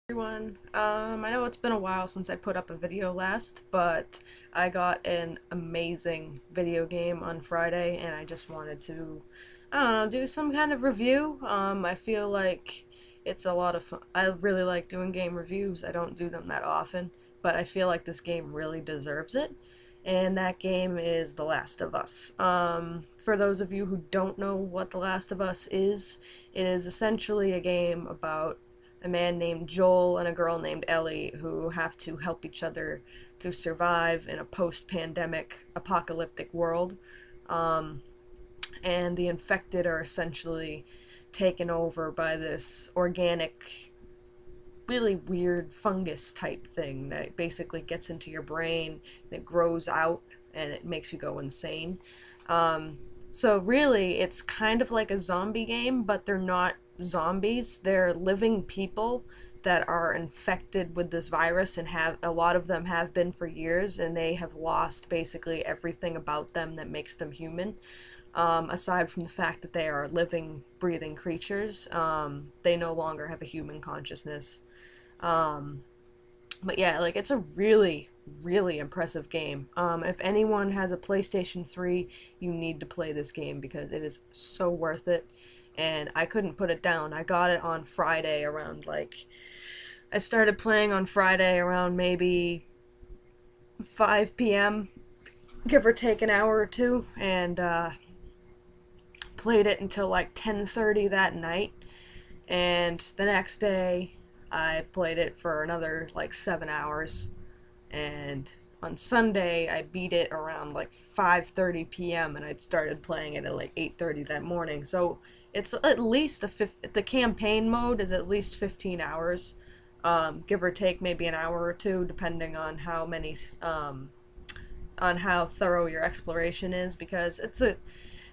Everyone. I know it's been a while since I put up a video last, but I got an amazing video game on Friday and I just wanted to, I don't know, do some kind of review. I feel like it's a lot of fun. I really like doing game reviews. I don't do them that often, but I feel like this game really deserves it. And that game is The Last of Us. For those of you who don't know what The Last of Us is, it is essentially a game about a man named Joel and a girl named Ellie who have to help each other to survive in a post pandemic apocalyptic world. Um, and the infected are essentially taken over by this organic, really weird fungus type thing that basically gets into your brain and it grows out and it makes you go insane. Um, so really, it's kind of like a zombie game, but they're not zombies. They're living people that are infected with this virus and have a lot of them have been for years, and they have lost basically everything about them that makes them human. Aside from the fact that they are living, breathing creatures, they no longer have a human consciousness. Um, but yeah, like it's a really, really impressive game. If anyone has a PlayStation 3, you need to play this game because it is so worth it. And I couldn't put it down. I got it on Friday around I started playing on Friday around maybe 5 p.m., give or take an hour or two, and played it until like 10:30 that night. And the next day, I played it for another like 7 hours, and on Sunday I beat it around like 5:30 p.m. and I started playing it at like 8:30 that morning. So it's at least the campaign mode is at least 15 hours, give or take maybe an hour or two, depending on on how thorough your exploration is, because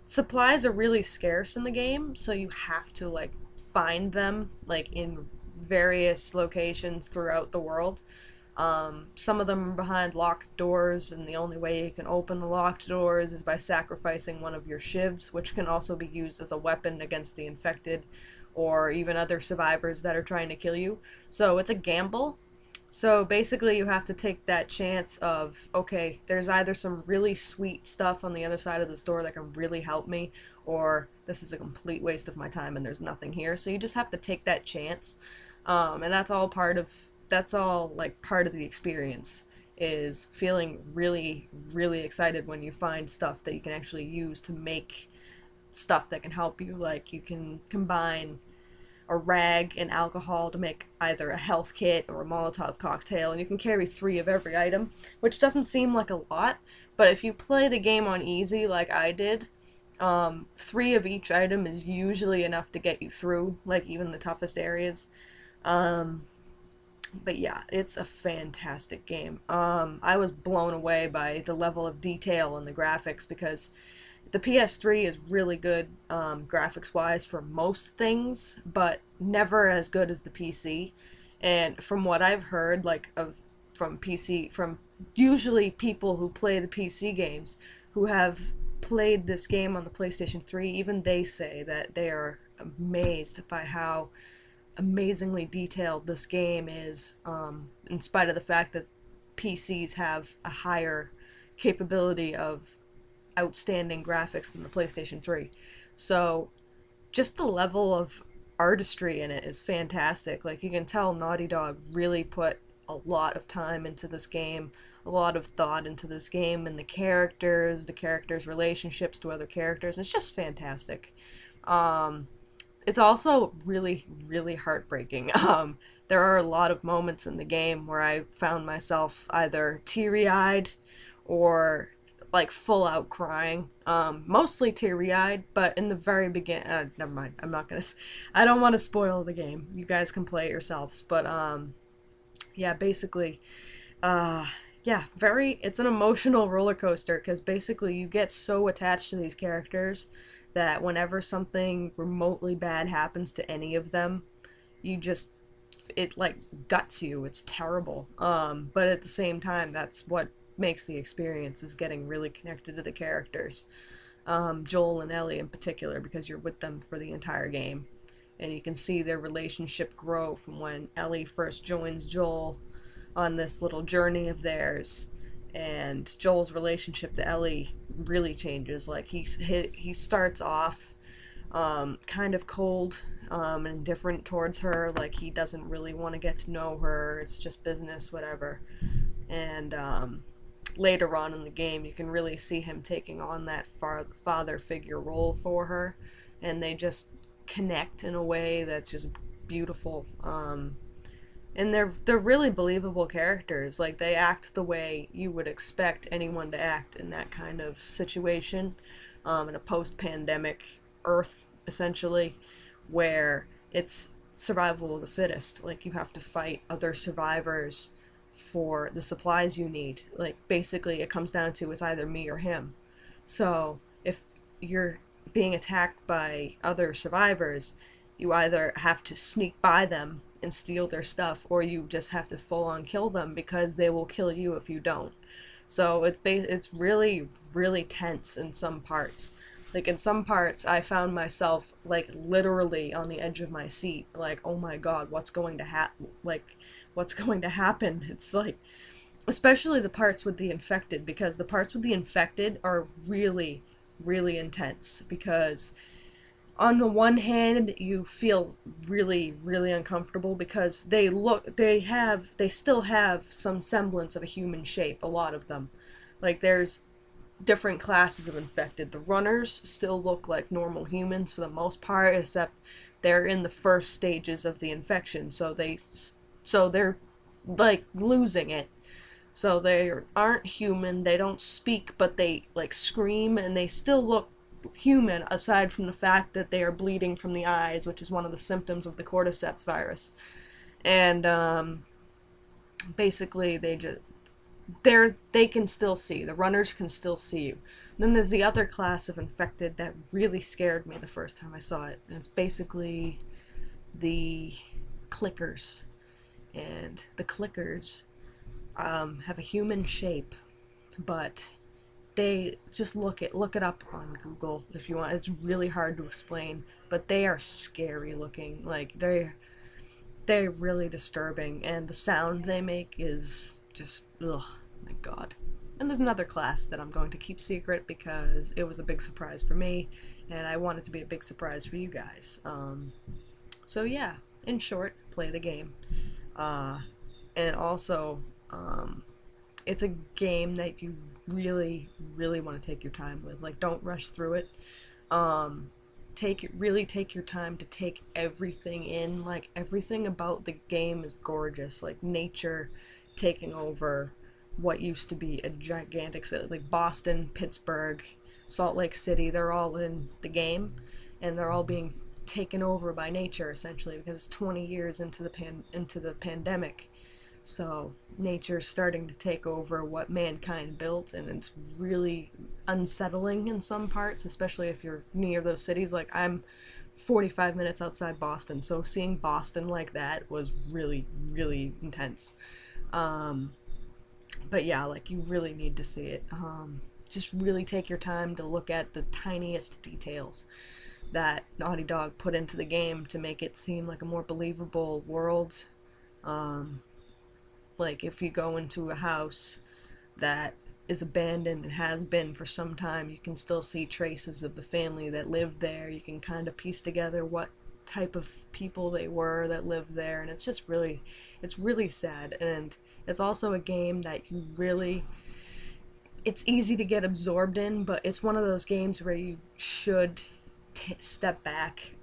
supplies are really scarce in the game, so you have to like find them like in various locations throughout the world. Some of them are behind locked doors, and the only way you can open the locked doors is by sacrificing one of your shivs, which can also be used as a weapon against the infected or even other survivors that are trying to kill you. So it's a gamble. So basically, you have to take that chance of, okay, there's either some really sweet stuff on the other side of the store that can really help me, or this is a complete waste of my time and there's nothing here. So you just have to take that chance. And that's all like part of the experience is feeling really, really excited when you find stuff that you can actually use to make stuff that can help you. Like you can combine a rag and alcohol to make either a health kit or a Molotov cocktail, and you can carry three of every item, which doesn't seem like a lot, but if you play the game on easy like I did, three of each item is usually enough to get you through, like even the toughest areas. Um, but yeah, it's a fantastic game. I was blown away by the level of detail and the graphics because the PS3 is really good graphics wise for most things, but never as good as the PC. And from what I've heard, from PC, from usually people who play the PC games who have played this game on the PlayStation 3, even they say that they are amazed by how amazingly detailed this game is, in spite of the fact that PCs have a higher capability of outstanding graphics than the PlayStation 3. So just the level of artistry in it is fantastic. Like you can tell Naughty Dog really put a lot of time into this game, a lot of thought into this game and the characters' relationships to other characters. It's just fantastic. Um, it's also really, really heartbreaking. There are a lot of moments in the game where I found myself either teary eyed or like full out crying. Mostly teary eyed, but in the very beginning, never mind. I don't want to spoil the game. You guys can play it yourselves. But yeah, basically, uh, yeah, it's an emotional roller coaster because basically you get so attached to these characters that whenever something remotely bad happens to any of them, you just it like guts you. It's terrible. But at the same time, that's what makes the experience is getting really connected to the characters. Joel and Ellie in particular, because you're with them for the entire game. and you can see their relationship grow from when Ellie first joins Joel on this little journey of theirs, and Joel's relationship to Ellie really changes. Like he starts off kind of cold and indifferent towards her. Like he doesn't really want to get to know her. It's just business, whatever. And later on in the game, you can really see him taking on that father figure role for her, and they just connect in a way that's just beautiful. And they're really believable characters. Like they act the way you would expect anyone to act in that kind of situation, in a post-pandemic Earth, essentially, where it's survival of the fittest. Like you have to fight other survivors for the supplies you need. Like basically, it comes down to it's either me or him. So if you're being attacked by other survivors, you either have to sneak by them and steal their stuff, or you just have to full on kill them because they will kill you if you don't. So it's really really tense in some parts. Like in some parts, I found myself like literally on the edge of my seat, like oh my god, what's going to what's going to happen? It's like, especially the parts with the infected, because the parts with the infected are really really intense, because on the one hand you feel really really uncomfortable because they still have some semblance of a human shape, a lot of them. Like there's different classes of infected. The runners still look like normal humans for the most part, except they're in the first stages of the infection, so they're like losing it. So they aren't human, they don't speak, but they like scream, and they still look human aside from the fact that they are bleeding from the eyes, which is one of the symptoms of the cordyceps virus. And basically they can still see. The runners can still see you. Then there's the other class of infected that really scared me the first time I saw it. And it's basically the clickers. And the clickers have a human shape, but they just look it up on Google if you want. It's really hard to explain, but they are scary looking. Like they're really disturbing, and the sound they make is just ugh, my god. And there's another class that I'm going to keep secret because it was a big surprise for me, and I want it to be a big surprise for you guys. So yeah, in short, play the game. And also, it's a game that you really, really want to take your time with. Like, don't rush through it. Really take your time to take everything in. Like, everything about the game is gorgeous. Like, nature taking over what used to be a gigantic city. Like, Boston, Pittsburgh, Salt Lake City, they're all in the game, and they're all being taken over by nature, essentially, because it's 20 years into the pandemic. So nature's starting to take over what mankind built, and it's really unsettling in some parts, especially if you're near those cities. Like, I'm 45 minutes outside Boston, so seeing Boston like that was really, really intense. But yeah, like, you really need to see it. Just really take your time to look at the tiniest details that Naughty Dog put into the game to make it seem like a more believable world. Like, if you go into a house that is abandoned and has been for some time, you can still see traces of the family that lived there. You can kind of piece together what type of people they were that lived there, and it's really sad. And it's also a game that it's easy to get absorbed in, but it's one of those games where you should step back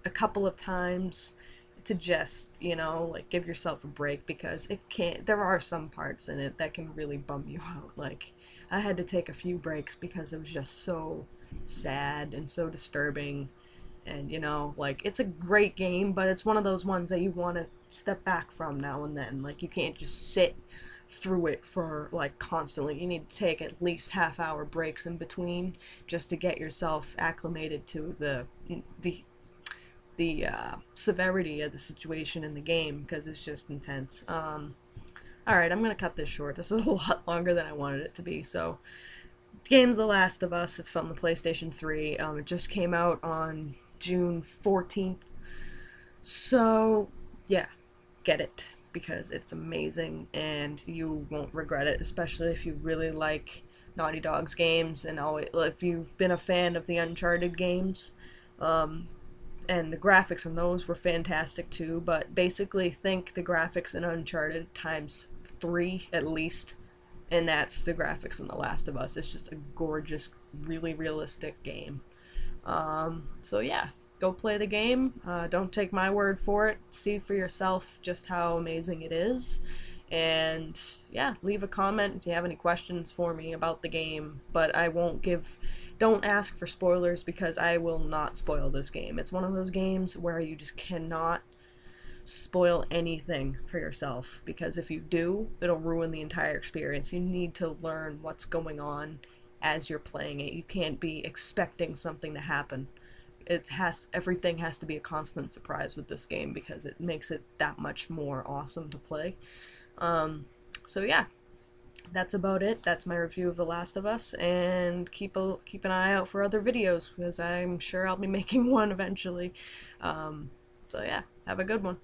a couple of times to just, like, give yourself a break, because there are some parts in it that can really bum you out. Like, I had to take a few breaks because it was just so sad and so disturbing. And, like, it's a great game, but it's one of those ones that you want to step back from now and then. Like, you can't just sit through it for, like, constantly. You need to take at least half-hour breaks in between just to get yourself acclimated to the severity of the situation in the game, because it's just intense. Alright, I'm gonna cut this short. This is a lot longer than I wanted it to be. So, the game's The Last of Us. It's from the PlayStation 3. It just came out on June 14th. So, yeah, get it because it's amazing and you won't regret it, especially if you really like Naughty Dog's games and always, if you've been a fan of the Uncharted games. And the graphics in those were fantastic too, but basically think the graphics in Uncharted times 3 at least, and that's the graphics in The Last of Us. It's just a gorgeous, really realistic game. So yeah, go play the game. Don't take my word for it. See for yourself just how amazing it is. And yeah, leave a comment if you have any questions for me about the game. But I won't give. Don't ask for spoilers because I will not spoil this game. It's one of those games where you just cannot spoil anything for yourself because if you do, it'll ruin the entire experience. You need to learn what's going on as you're playing it. You can't be expecting something to happen. Everything has to be a constant surprise with this game because it makes it that much more awesome to play. So yeah, that's about it. That's my review of The Last of Us, and keep an eye out for other videos because I'm sure I'll be making one eventually. So yeah, have a good one.